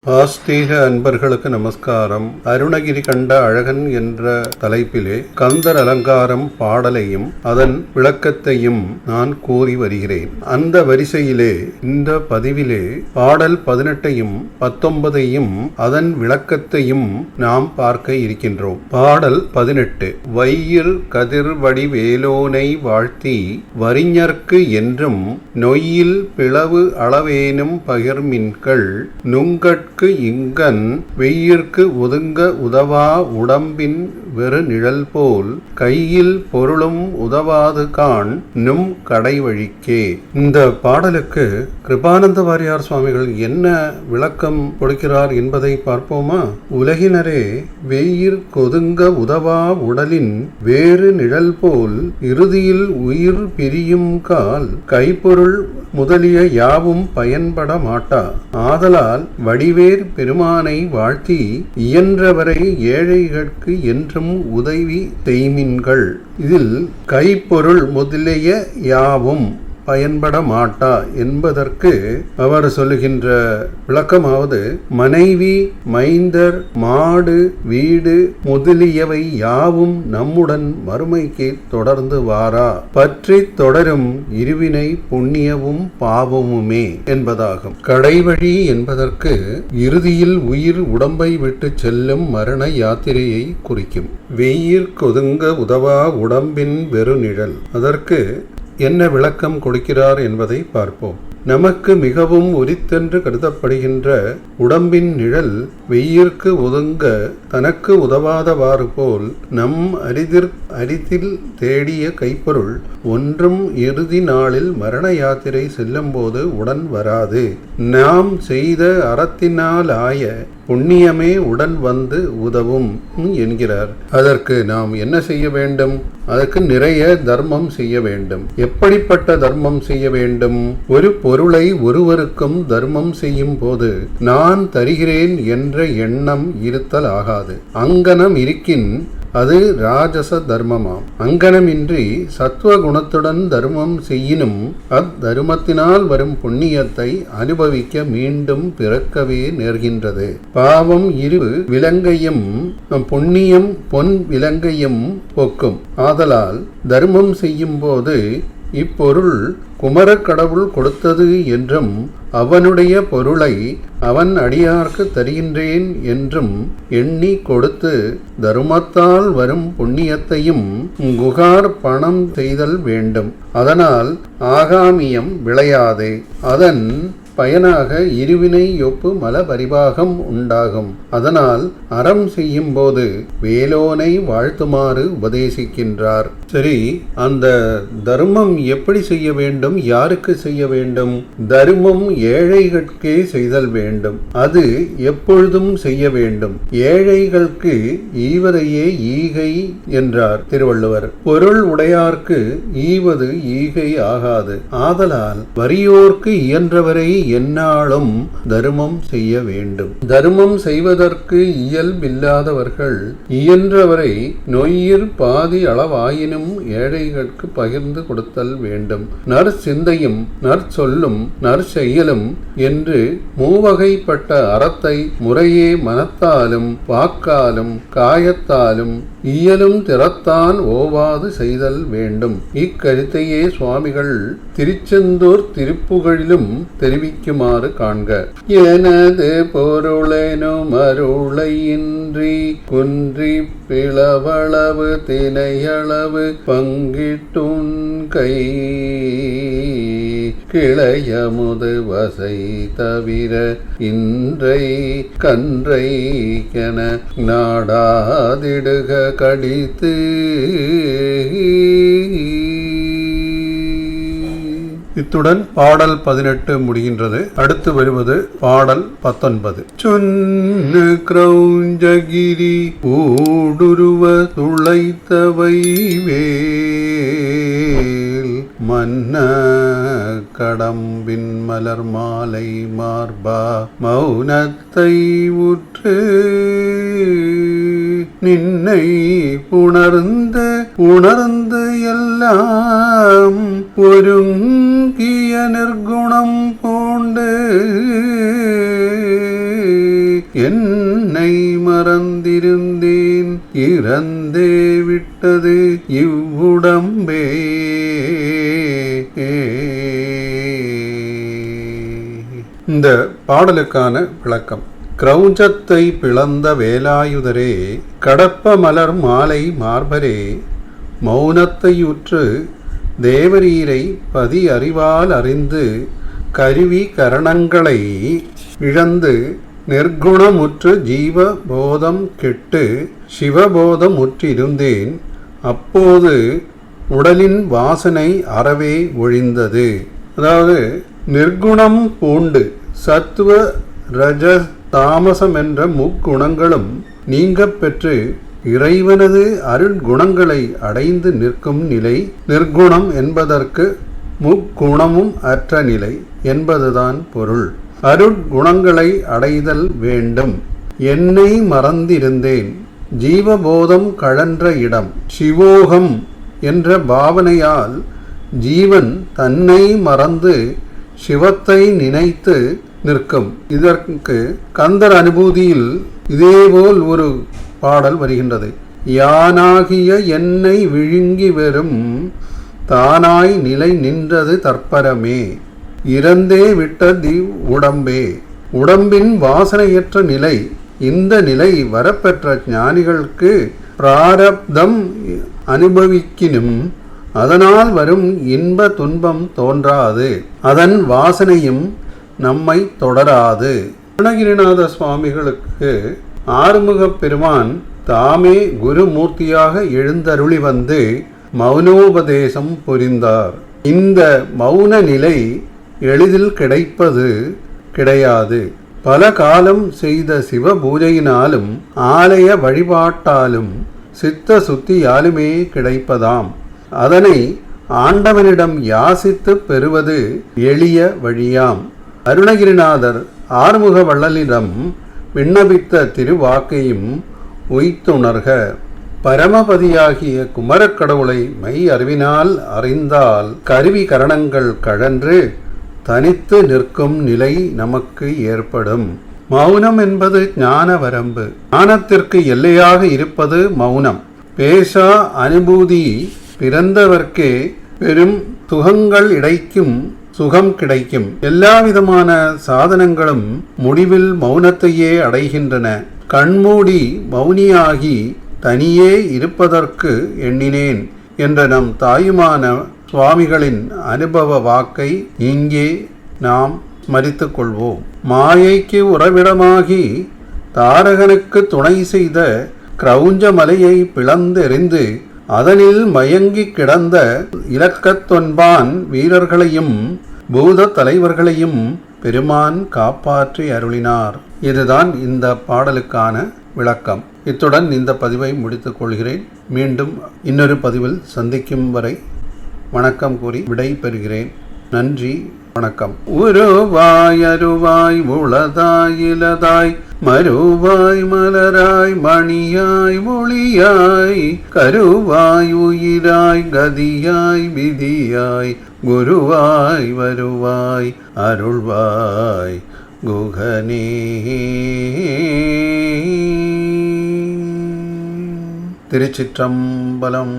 ஆஸ்தீக அன்பர்களுக்கு நமஸ்காரம். அருணகிரி கண்ட அழகன் என்ற தலைப்பிலே கந்தர் அலங்காரம் பாடலையும் அதன் விளக்கத்தையும் நான் கூறி வருகிறேன். அந்த வரிசையிலே இந்த பதிவிலே பாடல் 18ஐயும் 19ஐயும் அதன் விளக்கத்தையும் நாம் பார்க்க இருக்கின்றோம். பாடல் 18. வையிர் கதிர் வடிவேலோனை வாழ்த்தி வரிஞர்க்கு என்றும் நொய்யில் பிளவு அளவேனும் பகிர்மின்கள் நுங்கட் இங்கன் வெய்யிற்கு ஒதுங்க உதவா உடம்பின் வெறு நிழல் போல் கையில் பொருளும் உதவாது காண் நும் கடை வழிக்கே. இந்த பாடலுக்கு கிருபானந்த வாரியார் சுவாமிகள் என்ன விளக்கம் கொடுக்கிறார் என்பதை பார்ப்போமா? உலகினரே வெய்யிற் கொதுங்க உதவா உடலின் வேறு நிழல் போல் இறுதியில் உயிர் பிரியும் கால் கைப்பொருள் முதலிய யாவும் பயன்பட மாட்டா. ஆதலால் வடிவேற் பெருமானை வாழ்த்தி இயன்றவரை ஏழைகட்கு என்றும் உதவி செய்மின்கள். இதில் கைப்பொருள் முதலிய யாவும் பயன்பட மாட்டா என்பதற்கு அவர் சொல்லுகின்ற விளக்கமாவது, மனைவி மைந்தர் மாடு வீடு முதலியவை யாவும் நம்முடன் மறுமைக்கு தொடர்ந்து வாரா, பற்றி தொடரும் இருவினை புண்ணியமும் பாவமுமே என்பதாகும். கடைவழி என்பதற்கு இறுதியில் உயிர் உடம்பை விட்டு செல்லும் மரண யாத்திரையை குறிக்கும். வெய்யிற் கொதுங்க உதவா உடம்பின் வெறு நிழல், அதற்கு என்ன விளக்கம் கொடுக்கிறார் என்பதை பார்ப்போம். நமக்கு மிகவும் உரித்தென்று கருதப்படுகின்ற உடம்பின் நிழல் வெய்யிற்கு ஒதுங்க தனக்கு உதவாதவாறு போல் நம் அரிதில் தேடிய கைப்பொருள் ஒன்றும் இறுதி நாளில் மரண யாத்திரை செல்லும் போது உடன் வராது. நாம் செய்த அறத்தினால் ஆய புண்ணியமே உடன் வந்து உதவும் என்கிறார். அதற்கு நாம் என்ன செய்ய வேண்டும்? அதற்கு நிறைய தர்மம் செய்ய வேண்டும். எப்படிப்பட்ட தர்மம் செய்ய வேண்டும்? ஒரு பொருளை ஒருவருக்கும் தர்மம் செய்யும் போது நான் தருகிறேன் என்ற எண்ணம் இருத்தல் ஆகாது. அங்கனம் இருக்கின் அது ராஜச தர்மமாம். அங்கனமின்றி சத்துவ குணத்துடன் தர்மம் செய்யினும் அத்தர்மத்தினால் வரும் புண்ணியத்தை அனுபவிக்க மீண்டும் பிறக்கவே நேர்கின்றது. பாவம் இரு விலங்கையும் புண்ணியம் பொன் விலங்கையும் போக்கும். ஆதலால் தர்மம் செய்யும் போது இப்பொருள் குமரக் கடவுள் கொடுத்தது என்றும் அவனுடைய பொருளை அவன் அடியார்க்கு தருகின்றேன் என்றும் எண்ணி கொடுத்து தருமத்தால் வரும் புண்ணியத்தையும் குகார் பணம் செய்தல் வேண்டும். அதனால் ஆகாமியம் விளையாதே. அதன் பயனாக இருவினை ஒப்பு மல பரிபாகம் உண்டாகும். அதனால் அறம் செய்யும் போது வேலோனை வாழ்த்துமாறு உபதேசிக்கின்றார். சரி, அந்த தர்மம் எப்படி செய்ய வேண்டும்? யாருக்கு செய்ய வேண்டும்? தர்மம் ஏழைகளுக்கே செய்தல் வேண்டும். அது எப்பொழுதும் செய்ய வேண்டும். ஏழைகளுக்கு ஈவதையே ஈகை என்றார் திருவள்ளுவர். பொருள் உடையார்க்கு ஈவது ஈகை ஆகாது. ஆதலால் வறியோர்க்கு இயன்றவரை எந்நாளும் தர்மம் செய்ய வேண்டும். தர்மம் செய்வதற்கு இயல்பில்லாதவர்கள் இயன்றவரை நொய்யிற் பாதி அளவாயினும் ஏழைகளுக்கு பகிர்ந்து கொடுத்தல் வேண்டும். நற்சிந்தையும் நற்சொல்லும் நற்செயலும் என்று மூவகைப்பட்ட அறத்தை முறையே மனத்தாலும் வாக்காலும் காயத்தாலும் இயலும் திறத்தான் ஓவாது செய்தல் வேண்டும். இக்கருத்தையே சுவாமிகள் திருச்செந்தூர் திருப்புகழிலும் தெரிவிக்குமாறு காண்க. எனது பொருளெனும் அருளையின்றி குன்றி பிளவளவு தினையளவு பங்கிட்டுன் கை கிளையமுது வசை தவிர இன்றை கன்றை என நாடாதிடுக கடித்து. இத்துடன் பாடல் 18 முடிகின்றது. அடுத்து வருவது பாடல் 19. சொன்னு கிரௌஞ்சகிரி ஊடுருவ துளைத்தவை வேல் மன்ன கடம்பின் மலர் மாலை மார்பா மௌனத்தை உற்று நின்னை உணர்ந்து எல்லாம் ஒருங்கிய நிர்குணம் பூண்டு என்னை மறந்திருந்தேன் இறந்தே விட்டது இவ்வுடம்பே. இந்த பாடலுக்கான விளக்கம். கிரௌஞ்சத்தை பிளந்த வேலாயுதரே, கடப்ப மலர் மாலை மார்பரே, மௌனத்தையுற்று தேவரீரை பதி அறிவால் அறிந்து கருவி கரணங்களை இழந்து நிர்குணமுற்று ஜீவ போதம் கெட்டு சிவபோதம் முற்றிருந்தேன். அப்போது உடலின் வாசனை அறவே ஒழிந்தது. அதாவது நிர்குணம் பூண்டு சத்துவ ரஜ தாமசம் என்ற முக்குணங்களும் நீங்க பெற்று இறைவனது அருட்குணங்களை அடைந்து நிற்கும் நிலை. நிர்குணம் என்பதற்கு முக்குணமும் அற்ற நிலை என்பதுதான் பொருள். அருட்குணங்களை அடைதல் வேண்டும். என்னை மறந்திருந்தேன், ஜீவபோதம் கழன்ற இடம். சிவோகம் என்ற பாவனையால் ஜீவன் தன்னை மறந்து சிவத்தை நினைத்து நிற்கும். இதற்கு கந்தர் அனுபூதியில் இதேபோல் ஒரு பாடல் வருகின்றது. யானாகிய என்னை விழுங்கி வெறும் தானாய் நிலை நின்றது தற்பரமே, இறந்தே விட்ட உடம்பே. உடம்பின் வாசனையற்ற நிலை. இந்த நிலை வரப்பெற்ற ஞானிகளுக்கு பிராரப்தம் அனுபவிக்கினும் அதனால் வரும் இன்ப துன்பம் தோன்றாது, அதன் வாசனையும் நம்மை தொடராது. அருணகிரிநாத சுவாமிகளுக்கு ஆறுமுகப் பெருமான் தாமே குருமூர்த்தியாக எழுந்தருளி வந்து மௌனோபதேசம் புரிந்தார். இந்த மௌன நிலை எளிதில் கிடைப்பது கிடையாது. பல காலம் செய்த சிவ பூஜையினாலும் ஆலய வழிபாட்டாலும் சித்த சுத்தியாலுமே கிடைப்பதாம். அதனை ஆண்டவனிடம் யாசித்து பெறுவது எளிய வழியாம். அருணகிரிநாதர் ஆறுமுக வள்ளலிடம் விண்ணப்பித்த திருவாக்கையும் உய்த்துணர்க. பரமபதியாகிய குமரக்கடவுளை மெய் அறிவினால் அறிந்தால் கருவி கரணங்கள் கழன்று தனித்து நிற்கும் நிலை நமக்கு ஏற்படும். மௌனம் என்பது ஞான வரம்பு. ஞானத்திற்கு எல்லையாக இருப்பது மௌனம். பேசா அனுபூதி பிறந்தவர்க்கே பெரும் சுகங்கள் இடைக்கும் சுகம் கிடைக்கும். எல்லா விதமான சாதனங்களும் முடிவில் மௌனத்தையே அடைகின்றன. கண்மூடி மௌனியாகி தனியே இருப்பதற்கு எண்ணினேன் என்ற நம் தாயுமான சுவாமிகளின் அனுபவ வாக்கை இங்கே நாம் ஸ்மரித்துக் கொள்வோம். மாயைக்கு உறவிடமாகி தாரகனுக்கு துணை செய்த கிரௌஞ்ச மலையை பிளந்தெறிந்து அதனில் மயங்கி கிடந்த இலக்கத்தொன்பான் வீரர்களையும் பூத தலைவர்களையும் பெருமான் காப்பாற்றி அருளினார். இதுதான் இந்த பாடலுக்கான விளக்கம். இத்துடன் இந்த பதிவை முடித்துக் கொள்கிறேன். மீண்டும் இன்னொரு பதிவில் சந்திக்கும் வரை வணக்கம் கூறி விடை பெறுகிறேன். நன்றி, வணக்கம். உருவாய் அருவாய் உளதாய் இலதாய் மறுவாய் மலராய் மணியாய் ஒளியாய் கருவாய் உயிராய் கதியாய் விதியாய் குருவாய் வருவாய் அருள்வாய் குகனே. திருச்சிற்றம்பலம்.